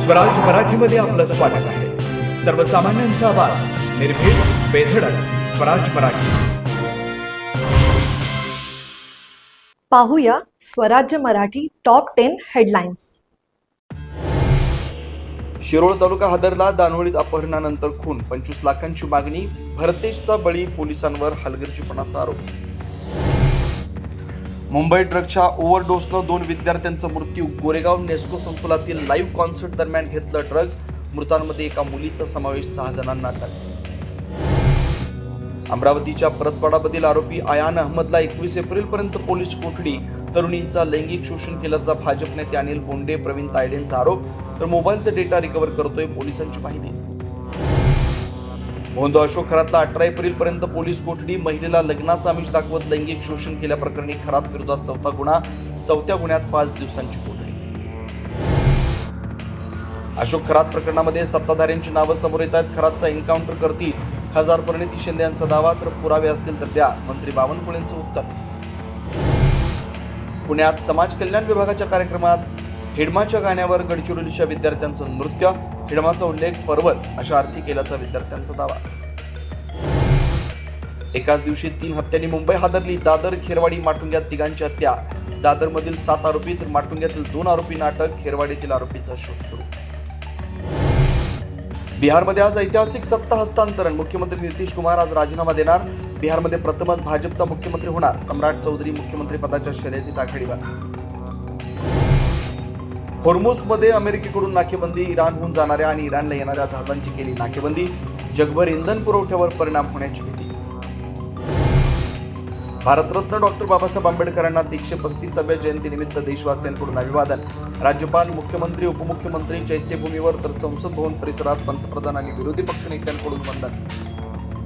स्वराज मराठीमध्ये आपलं स्वागत आहे. सर्वसामान्यांचा आवाज, निर्भीड, बेधडक. स्वराज मराठी. पाहूया स्वराज्य मराठी टॉप 10 हेडलाईन्स. शिरोळ तालुका हादरला. दानोळीत अपहरणानंतर खून, 25 लाखांची मागणी. भरतेशचा बळी, पोलिसांवर हलगर्जीपणाचा आरोप. मुंबई ट्रकच्या ओव्हरडोसनं 2 विद्यार्थ्यांचा मृत्यू. गोरेगाव नेस्को संकुलातील लाईव्ह कॉन्सर्ट दरम्यान घेतलं ड्रग्ज. मृतांमध्ये एका मुलीचा समावेश. 6 जणांना अटक. अमरावतीच्या परतवाडामधील आरोपी आयान अहमदला 21 एप्रिलपर्यंत पोलीस कोठडी. तरुणींचा लैंगिक शोषण केल्याचा भाजप नेते अनिल बोंडे, प्रवीण तायडेंचा आरोप. तर मोबाईलचा डेटा रिकव्हर करतोय पोलिसांची माहिती. भोंदो अशोक खरातला 18 एप्रिलपर्यंत पोलीस कोठडी. महिलेला लग्नाचा आमिष दाखवत लैंगिक शोषण केल्याप्रकरणी खरात विरोधात 4था गुन्हा. 4थ्या गुन्ह्यात 5 दिवसांची कोठडी. अशोक खरात प्रकरणामध्ये सत्ताधाऱ्यांची नावं समोर येत आहेत. खरातचा एन्काउंटर करतील खासदार प्रणिती शिंदे यांचा दावा. तर पुरावे असतील तर द्या, मंत्री बावनकुळेंचं उत्तर. पुण्यात समाज कल्याण विभागाच्या कार्यक्रमात हिडमाच्या गाण्यावर गडचिरोलीच्या विद्यार्थ्यांचं नृत्य. हिडमाचा उल्लेख पर्वत अशा अर्थी केल्याचा विद्यार्थ्यांचा दावा. एकाच दिवशी 3 हत्यांनी मुंबई हादरली. दादर, खेरवाडी, माटुंग्यात 3घांची हत्या. दादरमधील 7 आरोपी तर माटुंग्यातील 2 आरोपींना अटक. खेरवाडीतील आरोपीचा शोध सुरू. बिहारमध्ये आज ऐतिहासिक सत्ता हस्तांतरण. मुख्यमंत्री नितीश कुमार आज राजीनामा देणार. बिहारमध्ये प्रथमच भाजपचा मुख्यमंत्री होणार. सम्राट चौधरी मुख्यमंत्री पदाच्या शर्यतीत आघाडीवर. होर्मुझमध्ये अमेरिकेकडून नाकेबंदी. इराणहून जाणाऱ्या आणि इराणला येणाऱ्या जहाजांची केली नाकेबंदी. जगभर इंधन पुरवठ्यावर परिणाम होण्याची भीती. भारतरत्न डॉक्टर बाबासाहेब आंबेडकरांना 135व्या जयंतीनिमित्त देशवासियांकडून अभिवादन. राज्यपाल, मुख्यमंत्री, उपमुख्यमंत्री चैत्यभूमीवर तर संसद भवन परिसरात पंतप्रधान आणि विरोधी पक्षनेत्यांकडून वंदन.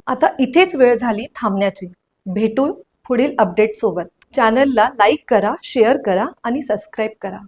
आता इथेच वेळ झाली थांबण्याची. भेटू पुढील अपडेट सोबत. चॅनलला लाईक करा, शेअर करा आणि सबस्क्राईब करा.